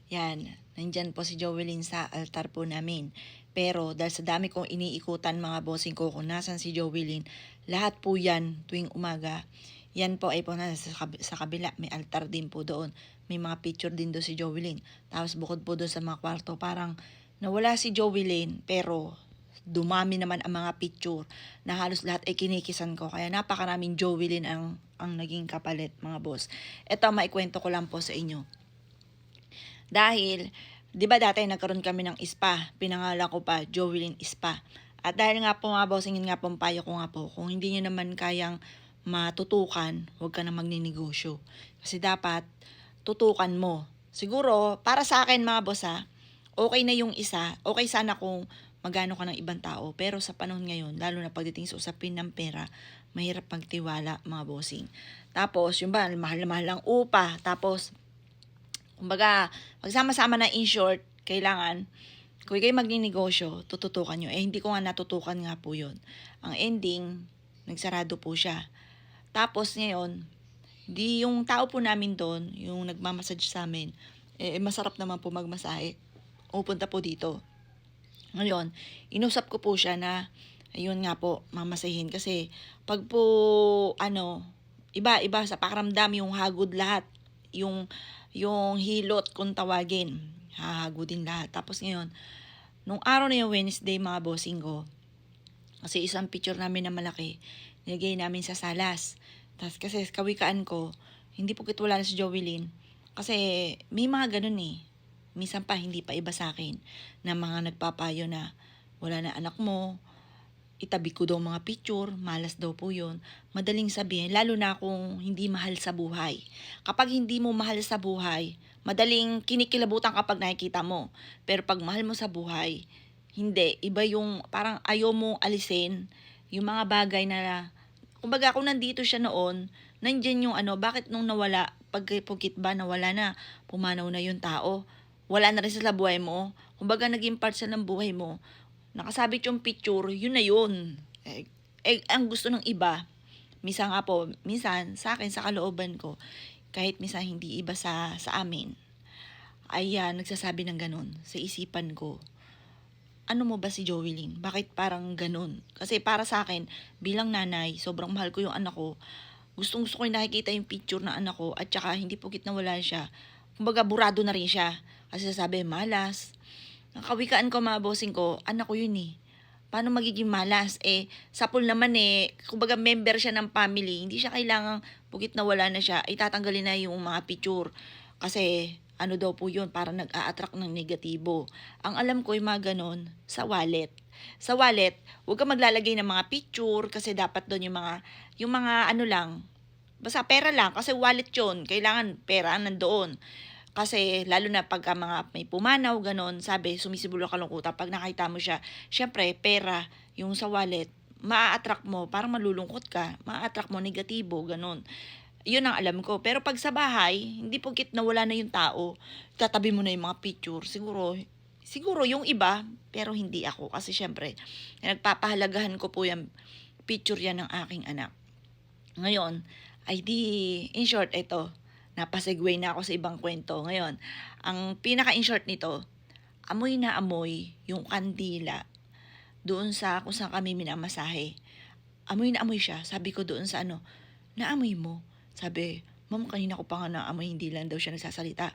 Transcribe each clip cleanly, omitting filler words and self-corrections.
Yan, nandyan po si Jovelyn sa altar po namin. Pero dahil sa dami kong iniikutan mga bossing ko kung nasan si Jovelyn, lahat po yan tuwing umaga. Yan po ay po sa kabila, may altar din po doon. May mga picture din doon si Jovelyn. Tapos bukod po doon sa mga kwarto, parang nawala si Jovelyn pero dumami naman ang mga picture na halos lahat ay kinikisan ko. Kaya napakaraming Jovelyn ang naging kapalit mga boss. Ito, maikwento ko lang po sa inyo. Dahil, di ba dati nagkaroon kami ng spa, pinangalan ko pa Jovelyn Spa. At dahil nga po mga bossing, nga po payo ko nga po, kung hindi nyo naman kayang matutukan, huwag ka na magninegosyo. Kasi dapat, tutukan mo. Siguro, para sa akin mga boss okay na yung isa, okay sana kung magano ka ng ibang tao. Pero sa panahon ngayon, lalo na pagdating sa usapin ng pera, mahirap pagtiwala mga bossing. Tapos, yung ba, mahal-mahal ang upa. Tapos, kumbaga, magsama-sama na in short, kailangan, kung kayo magninegosyo, tututukan nyo. Hindi ko nga natutukan nga po yun. Ang ending, nagsarado po siya. Tapos ngayon, di yung tao po namin doon, yung nagmamassage sa amin, masarap naman po magmasahe. Pupunta po dito. Ngayon, inusap ko po siya na, ayun nga po, mamasahin. Kasi, pag po, iba-iba sa pakiramdam, yung hagod lahat, yung hilot kung tawagin, hahagodin lahat. Tapos ngayon, nung araw na yung Wednesday mga bossing ko, kasi isang picture namin na malaki, nilagay namin sa salas. Tapos kasi kawikaan ko, hindi po wala na si Jovelyn. Kasi may mga ganun Minsan pa hindi pa iba sa akin na mga nagpapayo na wala na anak mo, itabi ko daw mga picture, malas daw po yun. Madaling sabihin, lalo na kung hindi mahal sa buhay. Kapag hindi mo mahal sa buhay, madaling kinikilabutan kapag nakikita mo. Pero pag mahal mo sa buhay, hindi. Iba yung parang ayaw mo alisin yung mga bagay na, kumbaga kung nandito siya noon, nandyan yung bakit nung nawala, pagkipukit ba nawala na, pumanaw na yung tao, wala na rin sa buhay mo. Kumbaga naging part siya ng buhay mo. Nakasabit yung picture, yun na yun. Ang gusto ng iba, minsan sa akin, sa kalooban ko, kahit minsan hindi iba sa amin, ay nagsasabi ng ganun sa isipan ko. Ano mo ba si Jovelyn? Bakit parang ganun? Kasi para sa akin, bilang nanay, sobrang mahal ko yung anak ko. Gustong-gusto ko yung nakikita yung picture ng anak ko at saka hindi pugit na wala siya. Kumbaga, burado na rin siya. Kasi sasabi, malas. Ang kawikaan ko, mga bossing ko, anak ko yun Paano magiging malas? Sapol naman kumbaga member siya ng family. Hindi siya kailangang pugit na wala na siya, tatanggalin na yung mga picture. Kasi, ano daw po yun, para nag-a-attract ng negatibo. Ang alam ko yung mga ganon, sa wallet. Sa wallet, huwag ka maglalagay ng mga picture kasi dapat doon yung mga ano lang, basta pera lang kasi wallet yun. Kailangan pera nandoon. Kasi lalo na pagka mga may pumanaw, ganon, sabi, sumisibol ang kalungkutan. Pag nakita mo siya, syempre, pera, yung sa wallet, maa-attract mo, parang malulungkot ka, maa-attract mo, negatibo, ganon. Yun ang alam ko. Pero pag sa bahay, hindi pagkit na wala na yung tao, tatabi mo na yung mga picture, siguro yung iba, pero hindi ako. Kasi syempre, nagpapahalagahan ko po yung picture yan ng aking anak. Ngayon, ay di, in short, ito, napasegue na ako sa ibang kwento. Ngayon, ang pinaka-in short nito, amoy na amoy yung kandila doon sa kung saan kami minamasahe. Amoy na amoy siya. Sabi ko doon sa naamoy mo? Sabi, ma'am, kanina ko pa nga naamoy, hindi lang daw siya nagsasalita.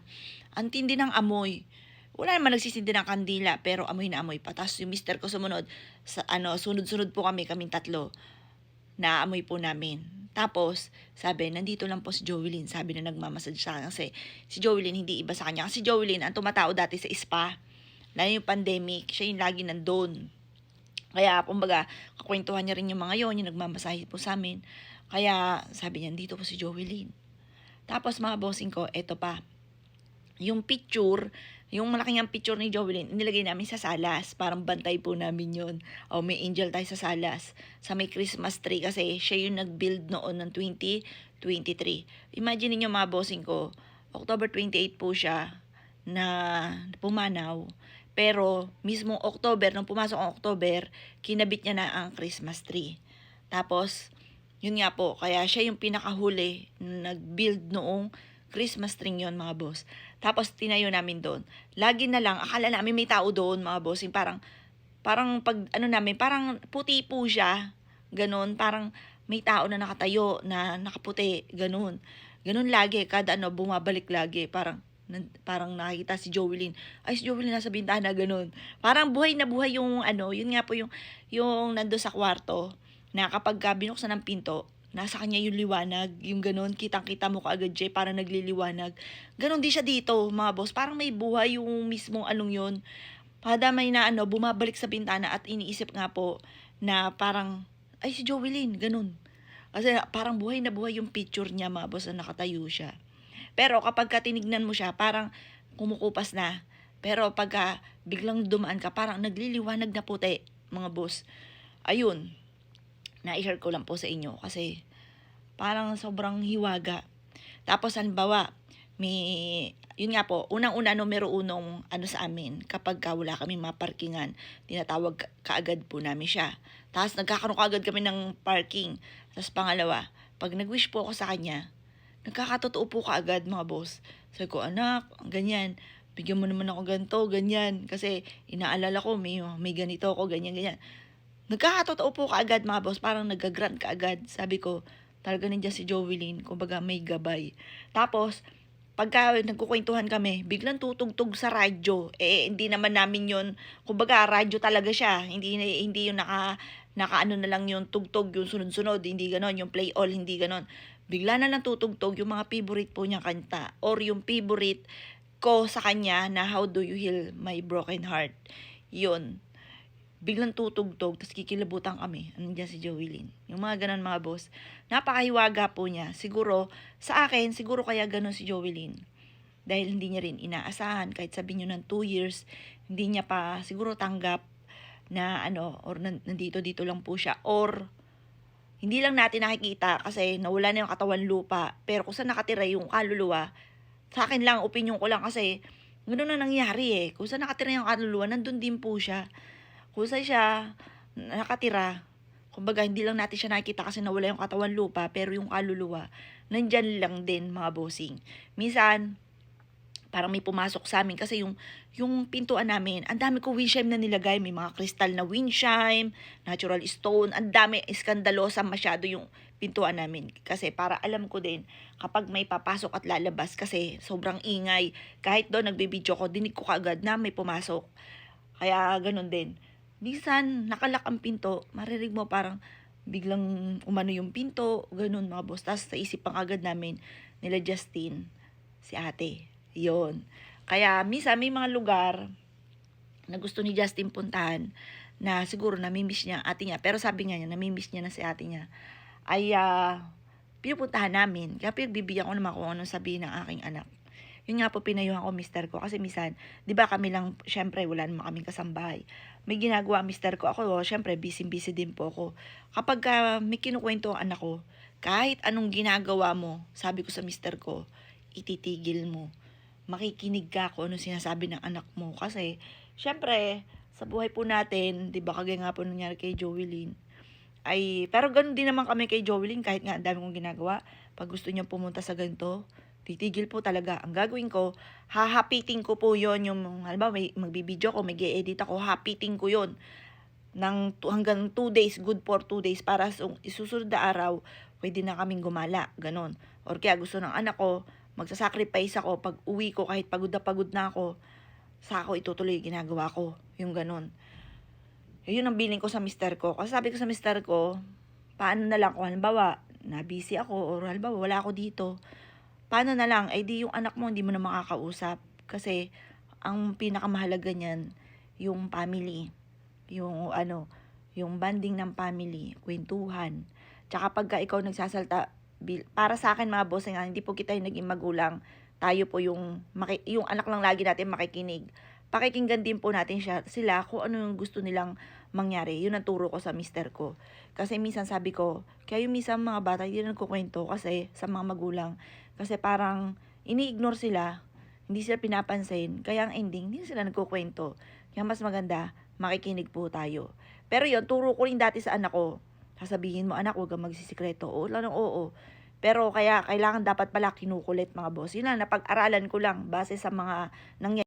Ang tindi ng amoy. Wala naman nagsisindi ng kandila, pero amoy na amoy pa. Tapos yung mister ko sumunod, sunod-sunod po kaming tatlo. Naamoy po namin. Tapos, sabi, nandito lang po si Jovelyn. Sabi na nagmamassage sa akin. Kasi si Jovelyn, hindi iba sa kanya. Kasi si Jovelyn, ang tumatao dati sa spa. Lalo yung pandemic, siya yung lagi nandun. Kaya, kumbaga, kakwentuhan niya rin yung mga yon, yung nagmamasahe po sa amin. Kaya, sabi niya, dito po si Jovelyn. Tapos, mga bossing ko, eto pa. Yung picture, yung malaking ang picture ni Jovelyn, nilagay namin sa salas. Parang bantay po namin yun. May angel tayo sa salas. Sa may Christmas tree kasi siya yung nag-build noon ng 2023. Imagine niyo mga bossing ko, October 28 po siya na pumanaw. Pero mismong October, nung pumasok ang October, kinabit niya na ang Christmas tree. Tapos, yun nga po, kaya siya yung pinakahuli na nag-build noong Christmas tree yon mga boss. Tapos tinayo namin doon. Lagi na lang, akala namin may tao doon, mga bossing. Parang pag ano namin, parang puti po siya. Ganun, parang may tao na nakatayo, na nakaputi. Ganun. Ganun lagi, kada ano, bumabalik lagi. Parang nakikita si Jovelyn. Ay, si Jovelyn nasa bintana, ganun. Parang buhay na buhay yung ano, yun nga po yung nando sa kwarto, na kapag binuksan ng pinto, nasa kanya yung liwanag, yung ganun, kitang-kita mo kaagad siya, parang nagliliwanag. Ganun din siya dito, mga boss. Parang may buhay yung mismong anong yun. Kada may na ano, bumabalik sa bintana at iniisip nga po na parang, ay si Jovelyn, ganun. Kasi parang buhay na buhay yung picture niya, mga boss, na nakatayo siya. Pero kapag tinignan mo siya, parang kumukupas na. Pero pagka biglang dumaan ka, parang nagliliwanag na puti, mga boss. Ayun, na-share ko lang po sa inyo kasi parang sobrang hiwaga. Tapos halimbawa, yun nga po, unang-una numero unong ano sa amin, kapag wala kami maparkingan, tinatawag kaagad po namin siya. Tapos nagkakaroon kaagad kami ng parking. Tapos pangalawa, pag nag-wish po ako sa kanya, nagkakatotoo po kaagad, mga boss. Sabi ko, anak, ganyan, bigyan mo naman ako ganito, ganyan. Kasi inaalala ko, may ganito ako, ganyan, ganyan. Nagkakatotoo po kaagad, mga boss. Parang nag-grant kaagad. Sabi ko, talaga nandiyan si Jovelyn. Kumbaga, may gabay. Tapos, pagka nagkukwentuhan kami, biglang tutugtog sa radyo. Hindi naman namin yun. Kumbaga, radyo talaga siya. Hindi yung naka ano na lang yung tugtog, yung sunod-sunod. Hindi ganon. Yung play all, hindi ganon. Bigla na lang tutugtog yung mga favorite po niyang kanta. Or yung favorite ko sa kanya na How Do You Heal My Broken Heart. Yun. Biglang tutugtog, tapos kikilabutan kami. Andiyan si Jovelyn. Yung mga ganon, mga boss. Napakahiwaga po niya. Siguro, sa akin, siguro kaya ganon si Jovelyn. Dahil hindi niya rin inaasahan. Kahit sabihin nyo ng 2 years, hindi niya pa siguro tanggap na ano, or nandito-dito lang po siya. Or, hindi lang natin nakikita kasi nawala na yung katawan lupa. Pero kung saan nakatira yung kaluluwa, sa akin lang, opinion ko lang kasi, gano'n na nangyari eh. Kung saan nakatira yung kaluluwa, nandun din po siya. Kung saan siya nakatira, kumbaga hindi lang natin siya nakikita kasi nawala yung katawan lupa, pero yung kaluluwa, nandyan lang din, mga bossing. Minsan, parang may pumasok sa amin kasi yung pintuan namin, ang dami ko wind chime na nilagay, may mga kristal na wind chime, natural stone, ang dami, iskandalosa masyado yung pintuan namin. Kasi para alam ko din, kapag may papasok at lalabas, kasi sobrang ingay, kahit doon nagbibideo ko, dinig ko kaagad na may pumasok. Kaya ganun din. Minsan, nakalak ang pinto, maririg mo parang biglang umano yung pinto, ganun, mga boss. Tapos sa isip pang agad namin, nila Justin, si ate. Yon. Kaya minsan may mga lugar na gusto ni Justin puntahan na siguro namimiss niya ate niya. Pero sabi nga niya, namimiss niya na si ate niya. Ay pinupuntahan namin. Kaya pinagbibigyan ko naman kung anong sabihin ng aking anak. Yun nga po, pinayuhan ko mister ko. Kasi minsan, di ba kami lang, syempre wala naman kaming kasambahay. May ginagawa mister ko. Ako, syempre, busy-busy din po ako. Kapag may kinukwento ang anak ko, kahit anong ginagawa mo, sabi ko sa mister ko, ititigil mo. Makikinig ka kung ano sinasabi ng anak mo. Kasi, syempre, sa buhay po natin, di ba kagaya nga po nangyari kay Jovelyn, pero ganun din naman kami kay Jovelyn, kahit nga ang dami kong ginagawa, pag gusto niya pumunta sa ganito, titigil po talaga. Ang gagawin ko, hahapitin ko po yon yung, halimbawa, magbibideo ko, mag-e-edit ako, hapitin ko yon hanggang 2 days, good for 2 days, para sa isusunod na araw, pwede na kaming gumala, ganon. Or kaya gusto ng anak ko, magsasacrifice ako, pag uwi ko, kahit pagod na ako, sa ako itutuloy ginagawa ko, yung ganon. Yun ang billing ko sa mister ko. Kasi sabi ko sa mister ko, paano na lang kung halimbawa, na-busy ako, or halimbawa, wala ako dito, paano na lang, di yung anak mo, hindi mo na makakausap. Kasi, ang pinakamahalaga niyan, yung family, yung yung banding ng family, kwentuhan. Tsaka pagka ikaw nagsasalta, para sa akin mga boss, hindi po kita yung naging magulang, tayo po yung anak lang lagi natin makikinig. Pakikinggan din po natin sila kung ano yung gusto nilang mangyari. Yun ang turo ko sa mister ko. Kasi minsan sabi ko, kaya yung minsan mga bata hindi na nagkukwento kasi sa mga magulang. Kasi parang ini-ignore sila, hindi sila pinapansin. Kaya ang ending, hindi sila nagkukwento. Kaya mas maganda, makikinig po tayo. Pero yun, turo ko rin dati sa anak ko. Sasabihin mo, anak, huwag kang magsisikreto. Oo, lanong oo. Pero kaya kailangan dapat pala kinukulit mga boss. Yun lang, napag-aralan ko lang base sa mga nangyayari.